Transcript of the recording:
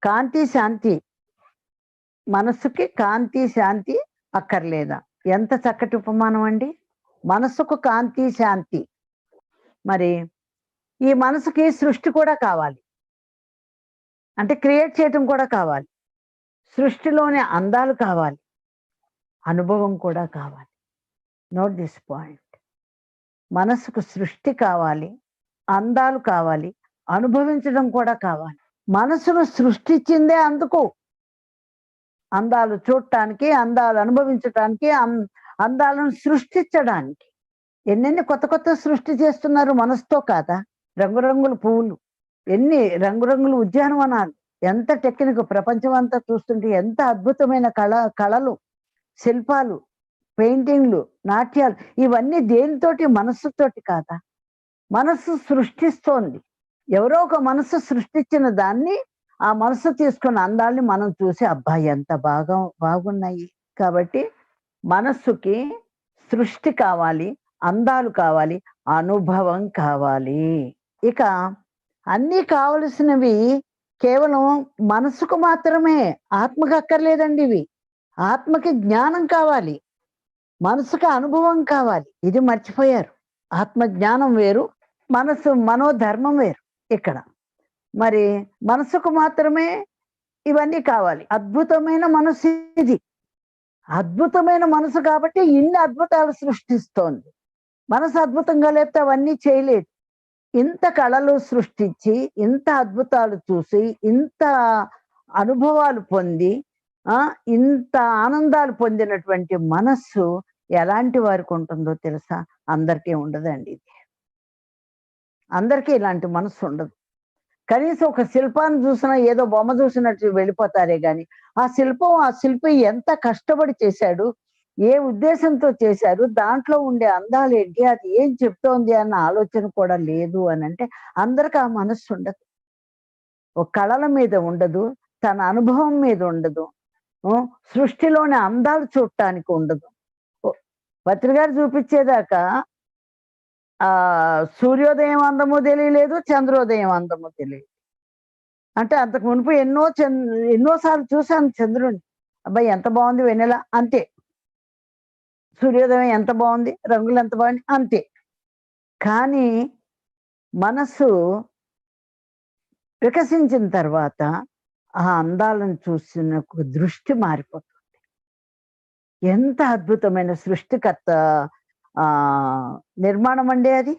కాంతి శాంతి, మనస్సుకి కాంతి శాంతి అక్కర్లేదా? ఎంత చక్కటి ఉపమానం అండి. మనస్సుకు కాంతి శాంతి. మరి ఈ మనసుకి సృష్టి కూడా కావాలి. అంటే క్రియేట్ చేయటం కూడా కావాలి. సృష్టిలోని అందాలు కావాలి. అనుభవం కూడా కావాలి. Note this point. మనసుకు సృష్టి కావాలి, అందాలు కావాలి, అనుభవించడం కూడా కావాలి. మనసును సృష్టించిందే అందుకు. అందాలు చూడటానికి, అందాలు అనుభవించటానికి, అందాలను సృష్టించడానికి. ఎన్నెన్ని కొత్త కొత్త సృష్టి చేస్తున్నారు మనసుతో కాదా? రంగురంగుల పువ్వులు, ఎన్ని రంగురంగుల ఉద్యానవనాలు, ఎంత టెక్నిక్, ప్రపంచం అంతా చూస్తుంటే ఎంత అద్భుతమైన కళలు, శిల్పాలు, పెయింటింగ్లు, నాట్యాలు, ఇవన్నీ దేనితోటి? మనస్సుతోటి కాదా? మనస్సు సృష్టిస్తోంది. ఎవరో ఒక మనస్సు సృష్టించిన దాన్ని, ఆ మనస్సు తీసుకున్న అందాల్ని మనం చూసి అబ్బా ఎంత బాగున్నాయి. కాబట్టి మనస్సుకి సృష్టి కావాలి, అందాలు కావాలి, అనుభవం కావాలి. ఇక అన్నీ కావలసినవి కేవలం మనసుకు మాత్రమే, ఆత్మకు అక్కర్లేదండి ఇవి. ఆత్మకి జ్ఞానం కావాలి, మనసుకి అనుభవం కావాలి. ఇది మర్చిపోయారు. ఆత్మ జ్ఞానం వేరు, మనోధర్మం వేరు. ఇక్కడ మరి మనసుకు మాత్రమే ఇవన్నీ కావాలి. అద్భుతమైన మనసు ఇది. అద్భుతమైన మనసు కాబట్టి ఇన్ని అద్భుతాలు సృష్టిస్తోంది. మనసు అద్భుతంగా లేకపోతే అవన్నీ చేయలేదు. ఇంత కళలు సృష్టించి, ఇంత అద్భుతాలు చూసి, ఇంత అనుభవాలు పొంది, ఇంత ఆనందాలు పొందినటువంటి మనస్సు ఎలాంటి వారికి ఉంటుందో తెలుసా? అందరికీ ఉండదండి ఇది. అందరికీ ఇలాంటి మనస్సు ఉండదు. కనీసం ఒక శిల్పాన్ని చూసినా ఏదో బొమ్మ చూసినట్టు వెళ్ళిపోతారే గాని, ఆ శిల్పి ఎంత కష్టపడి చేశాడు, ఏ ఉద్దేశంతో చేశారు, దాంట్లో ఉండే అందాలు ఏంటి, అది ఏం చెప్తోంది అన్న ఆలోచన కూడా లేదు అని అంటే అందరికి ఆ మనస్సు ఉండదు. ఒక కళల మీద ఉండదు, తన అనుభవం మీద ఉండదు, సృష్టిలోని అందాలు చూడటానికి ఉండదు. పత్రికారు చూపించేదాకా సూర్యోదయం అందము తెలియలేదు, చంద్రోదయం అందము తెలియదు. అంటే అంతకు మునుపు ఎన్నోసార్లు చూశాను చంద్రుడిని. అబ్బాయి ఎంత బాగుంది వెన్నెల, అంతే. సూర్యోదయం ఎంత బాగుంది, రంగులు ఎంత బాగుంది, అంతే. కానీ మనసు వికసించిన తర్వాత ఆ అందాలను చూసిన దృష్టి మారిపోతుంది. ఎంత అద్భుతమైన సృష్టికర్త నిర్మాణం అండి అది.